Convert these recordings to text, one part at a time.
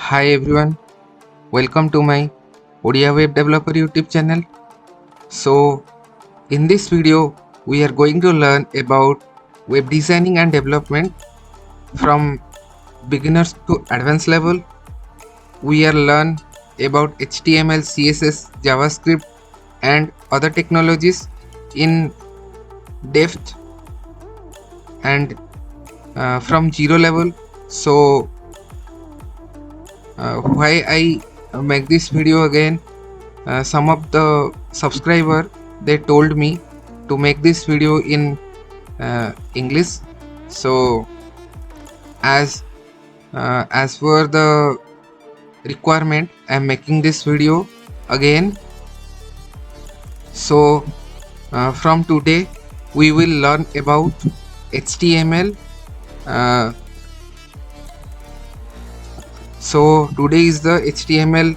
Hi everyone, welcome to my Odia Web Developer YouTube channel. So in this video we are going to learn about web designing and development from beginners to advanced level. We are learn about HTML, CSS, JavaScript and other technologies in depth and from zero level. So why I make this video again, some of the subscriber they told me to make this video in English. So as per the requirement I am making this video again. So from today we will learn about HTML. So today is the HTML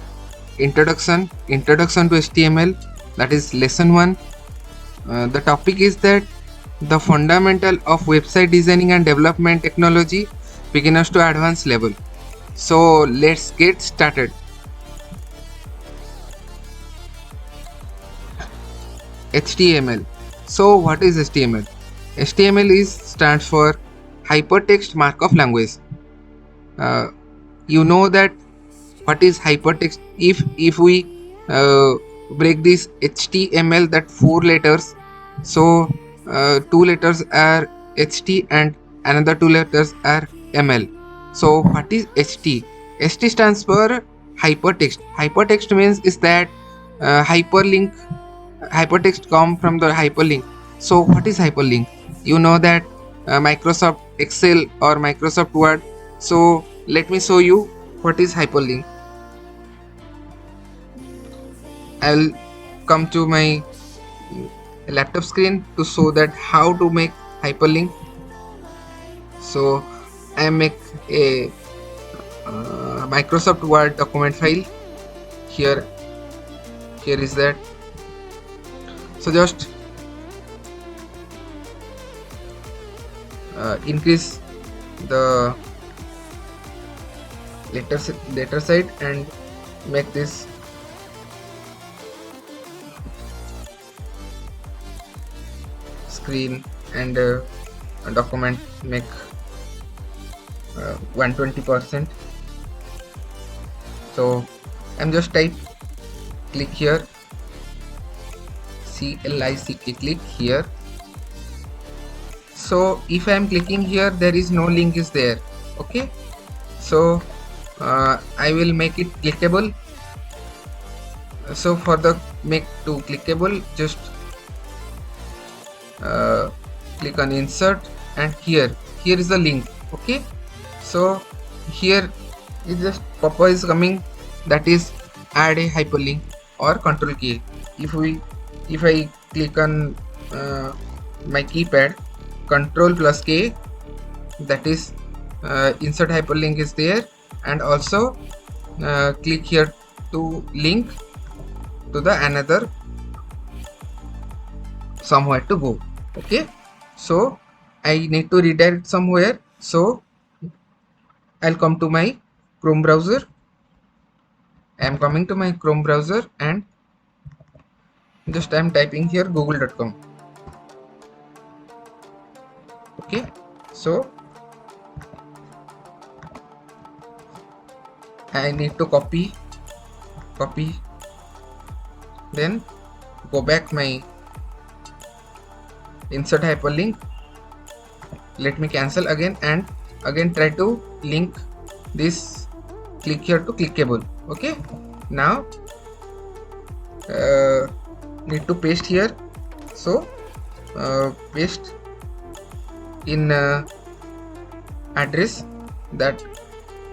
introduction to HTML, that is lesson 1. The topic is that the fundamental of website designing and development technology, beginners to advanced level. So let's get started. HTML. So what is HTML? HTML stands for Hypertext Markup Language. You know that what is hypertext. If we break this HTML, that 4 letters, so 2 letters are HT and another 2 letters are ML. So what is HT? HT stands for hypertext. Hypertext means is that hyperlink. Hypertext come from the hyperlink. So what is hyperlink? You know that Microsoft Excel or Microsoft Word. So let me show you what is hyperlink. I'll come to my laptop screen to show that how to make hyperlink. So I make a Microsoft Word document file. Here is that. So just increase the letter side and make this screen and a document make 120%. So I'm just type click here, CLICK, click here. So if I am clicking here, there is no link is there. Okay, so I will make it clickable. So for the make to clickable, just click on insert and here is the link. Okay, so here is just pop-up is coming, that is add a hyperlink or control key. If I click on my keypad, control plus K, that is insert hyperlink is there, and also click here to link to the another somewhere to go. Okay, so I need to redirect somewhere, so I'll come to my Chrome browser. I am coming to my Chrome browser and just I am typing here google.com. Okay, so I need to copy, then go back my insert hyperlink. Let me cancel again and again try to link this, click here to clickable. Okay, now need to paste here, so paste in address that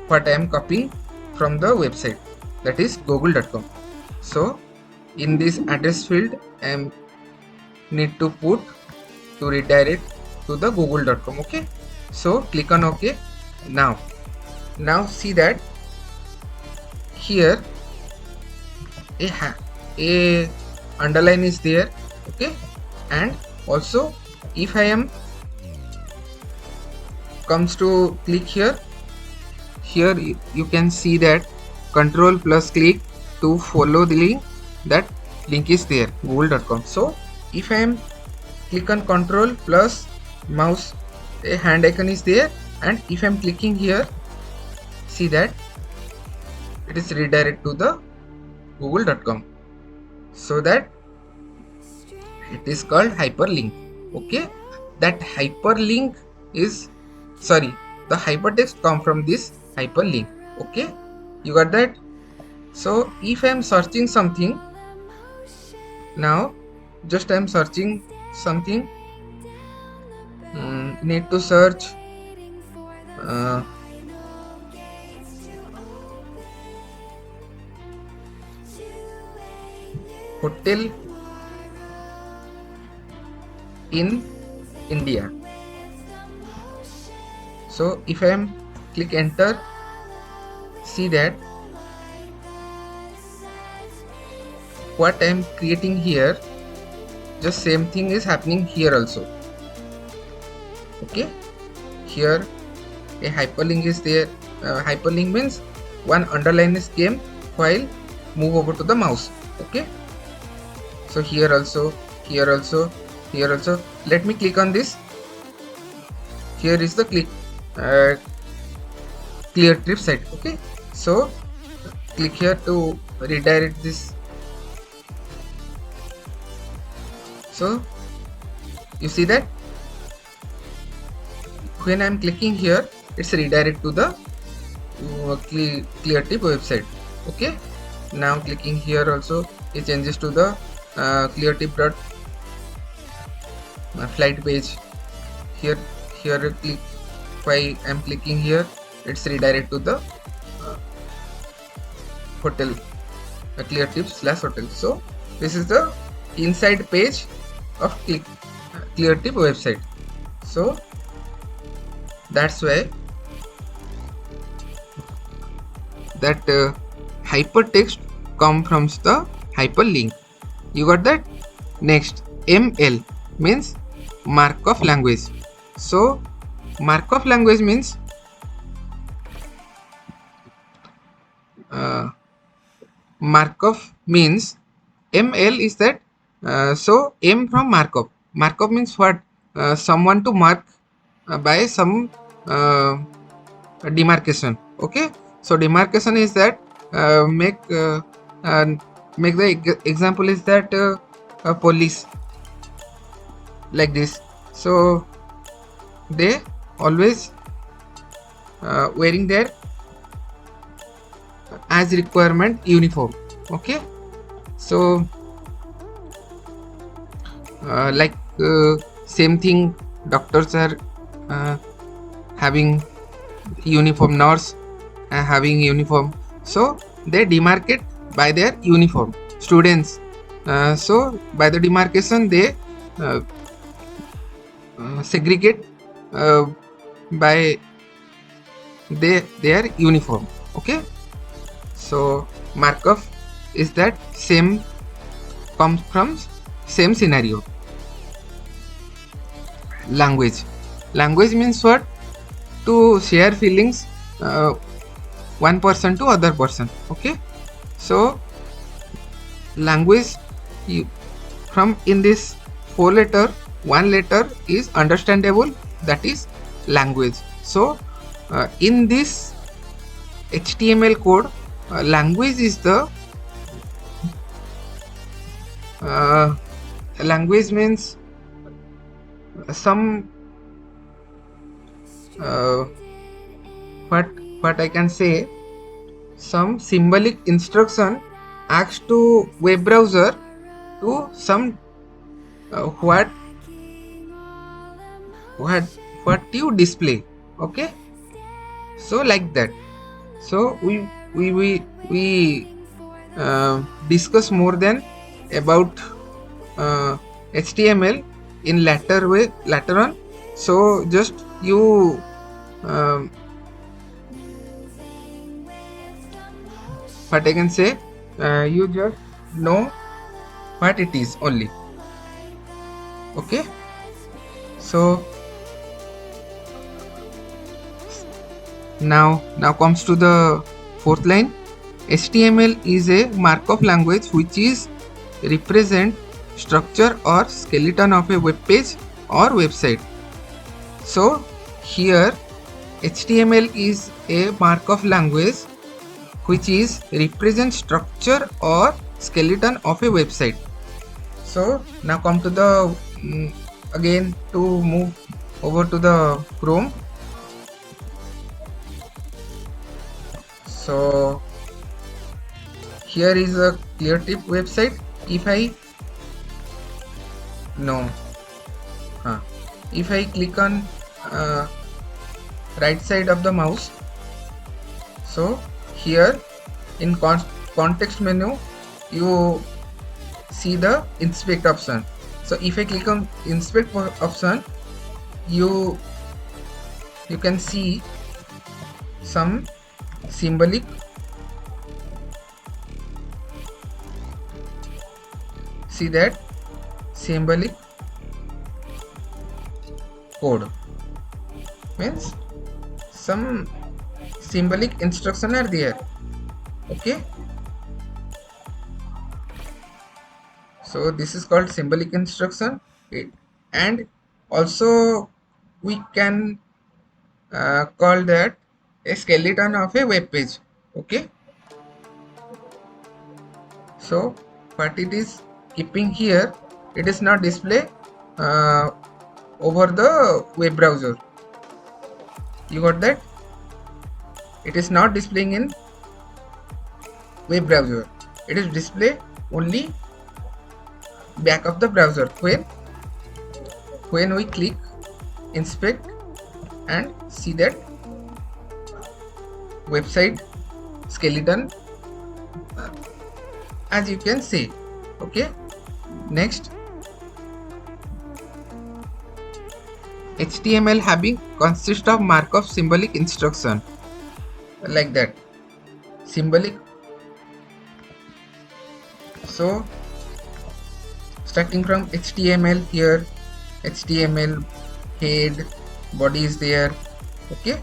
what I am copying from the website, that is google.com. so in this address field I am need to put to redirect to the google.com. okay, so click on OK. Now see that here a underline is there. Okay, and also if I am comes to click here, here you can see that control plus click to follow the link. That link is there, google.com. so if I am click on control plus mouse, a hand icon is there, and if I am clicking here, see that it is redirect to the google.com. so that it is called hyperlink. Okay, that hyperlink is, sorry, the hypertext come from this hyperlink. Okay, you got that? So if I am searching something now, just I am searching something, need to search uh, hotel in India. So if I am click enter, see that what I am creating here, just same thing is happening here also. Okay, here a hyperlink is there. Hyperlink means one underline is came while move over to the mouse. Okay, so here also, here also, here also. Let me click on this. Here is the click clear trip site. Okay, so click here to redirect this. So you see that when I am clicking here, it's redirect to the clear tip website. Okay, now clicking here also, it changes to the clear tip dot flight page. Here click, why I am clicking here, it's redirect to the hotel, clear tips / hotel. So this is the inside page of clear tip website. So that's why that hypertext come from the hyperlink. You got that? Next, ML means Markov language. So Markov language means Markov means ML is that so M from Markov. Markov means what? Someone to mark by some demarcation. Okay, so demarcation is that make the example is that police like this. So they always wearing their as requirement uniform. Okay, so like same thing, doctors are having uniform, nurse having uniform, so they demarcate by their uniform. Students, so by the demarcation they segregate by their uniform. Okay, so Markov is that same, comes from same scenario. Language means what? To share feelings one person to other person. Okay, so language, from in this 4 letter, 1 letter is understandable, that is language. So in this HTML code, language is the language means some what I can say, some symbolic instruction asks to web browser to some what you display. Okay, so like that. So we discuss more than about HTML in later on. So just you what I can say, you just know what it is only. Okay, so Now comes to the fourth line. HTML is a markup language which is represent structure or skeleton of a web page or website. So here HTML is a markup language which is represent structure or skeleton of a website. So now come to the again to move over to the Chrome. So here is a ClearTip website. If I if I click on right side of the mouse, so here in context menu you see the inspect option. So if I click on inspect option, you can see some symbolic symbolic code, means some symbolic instruction are there. Okay, so this is called symbolic instruction. And also we can call that a skeleton of a web page. Okay, so what it is keeping here, it is not display over the web browser. You got that? It is not displaying in web browser. It is display only back of the browser when we click inspect and see that website skeleton, as you can see. Okay, next, HTML having consist of markup symbolic instruction, like that symbolic. So starting from HTML, here HTML head, body is there. Okay,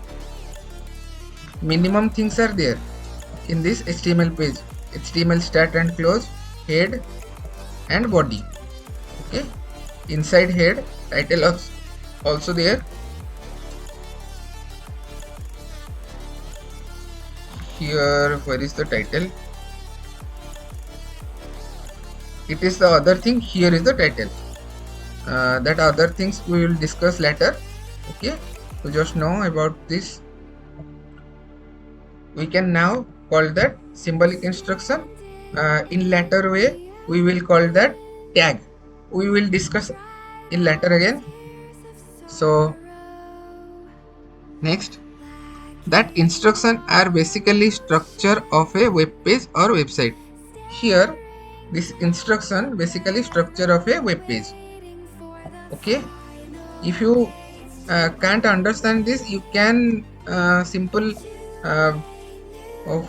minimum things are there in this HTML page. HTML start and close, head and body. Okay, inside head title also there. Here, where is the title? It is the other thing. Here is the title. That other things we will discuss later. Okay, so just know about this. We can now call that symbolic instruction. In later way we will call that tag. We will discuss in later again. So next, that instruction are basically structure of a web page or website. Here this instruction basically structure of a web page. Okay, if you can't understand this, you can simple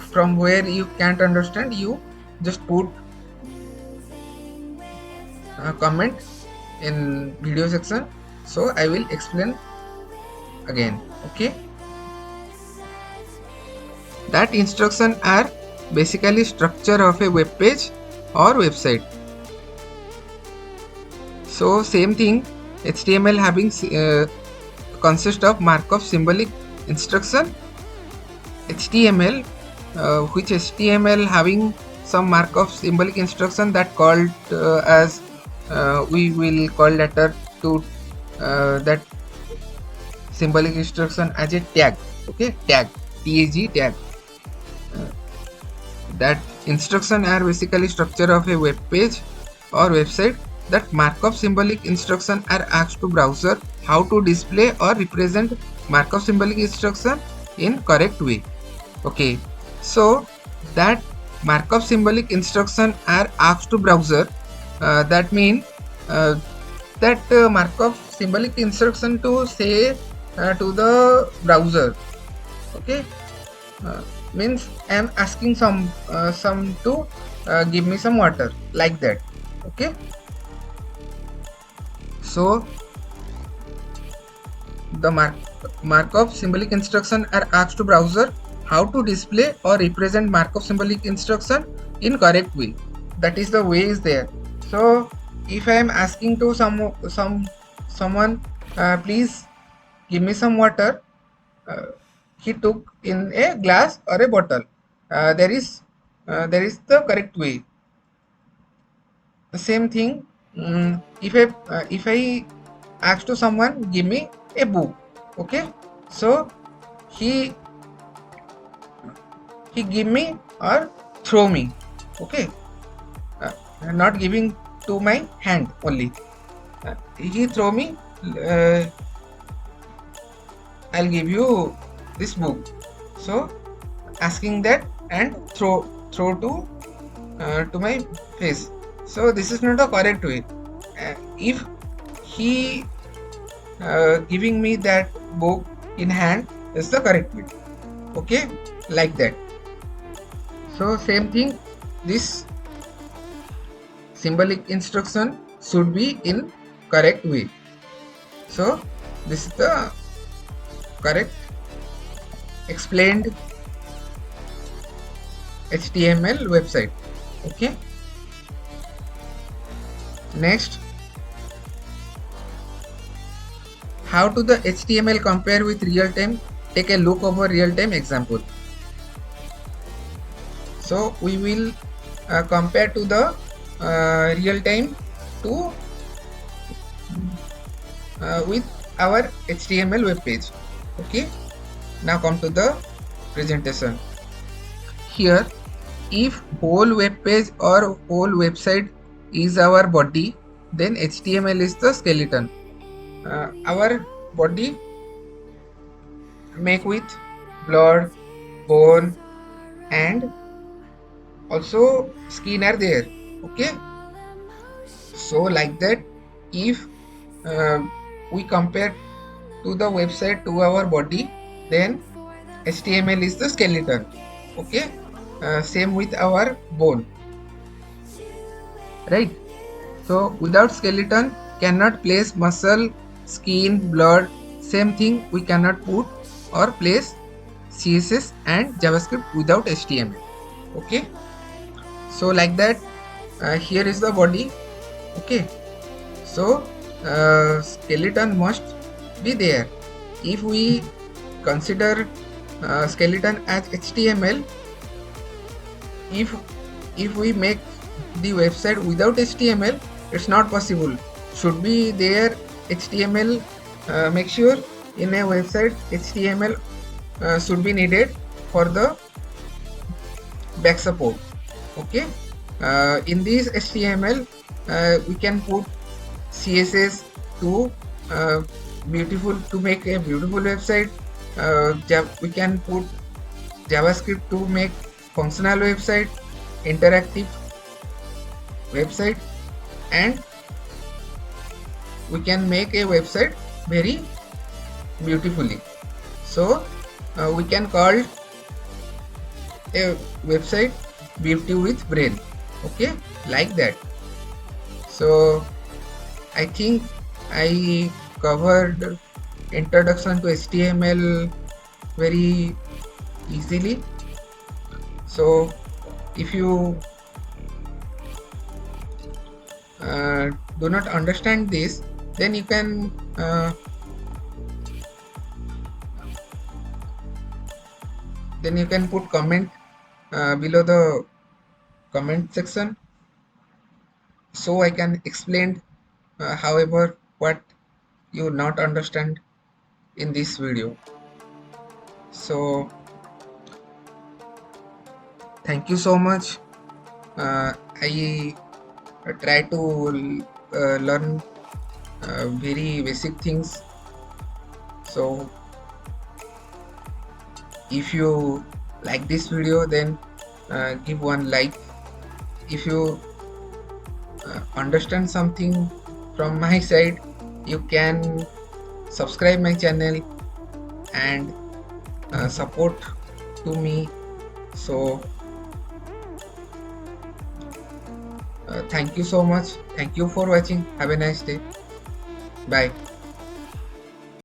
from where you can't understand, you just put a comment in video section, so I will explain again. Okay, that instruction are basically structure of a web page or website. So same thing, HTML having consist of markup symbolic instruction. HTML which HTML having some markup symbolic instruction that called as we will call later to that symbolic instruction as a tag. Okay, tag, tag. That instruction are basically structure of a web page or website. That markup symbolic instruction are asked to browser how to display or represent markup symbolic instruction in correct way. Okay, so that markup symbolic instruction are asked to browser, that mean that markup symbolic instruction to say to the browser. Okay, means I am asking some to give me some water, like that. Okay, so the Markup symbolic instruction are asked to browser how to display or represent markup symbolic instruction in correct way. That is the way is there. So if I am asking to someone, please give me some water, he took in a glass or a bottle. There is the correct way. The same thing. If I ask to someone, give me a book. Okay, so he give me or throw me. Okay, uh, not giving to my hand only. He throw me. Uh, I'll give you this book. So asking that and throw to my face. So this is not a correct way. If he giving me that book in hand is the correct way. Okay, like that. So same thing, this symbolic instruction should be in correct way. So this is the correct explained HTML website. Okay, next, how to the HTML compare with real time. Take a look over real time example. So we will compare to the real time to with our HTML web page. Okay, now come to the presentation. Here, if whole web page or whole website is our body, then HTML is the skeleton. Our body make with blood, bone, and also skin are there. Okay, so like that, if we compare to the website to our body, then HTML is the skeleton. Okay, same with our bone, right? So without skeleton cannot place muscle, skin, blood. Same thing, we cannot put or place CSS and JavaScript without HTML. Okay, so like that, here is the body. Okay, so skeleton must be there. If we consider skeleton as HTML, if we make the website without HTML, it's not possible. Should be there HTML. Make sure in a website HTML should be needed for the back support. Okay, in this HTML we can put CSS to make a beautiful website. We can put JavaScript to make functional website, interactive website, and we can make a website very beautifully. So we can call a website beauty with brain. Okay, like that. So I think I covered introduction to HTML very easily. So if you do not understand this, then you can put comment below the comment section, so I can explain however what you not understand in this video. So thank you so much. I try to learn very basic things. So if you like this video, then give one like. If you understand something from my side, you can subscribe my channel and support to me. So thank you so much. Thank you for watching. Have a nice day. Bye.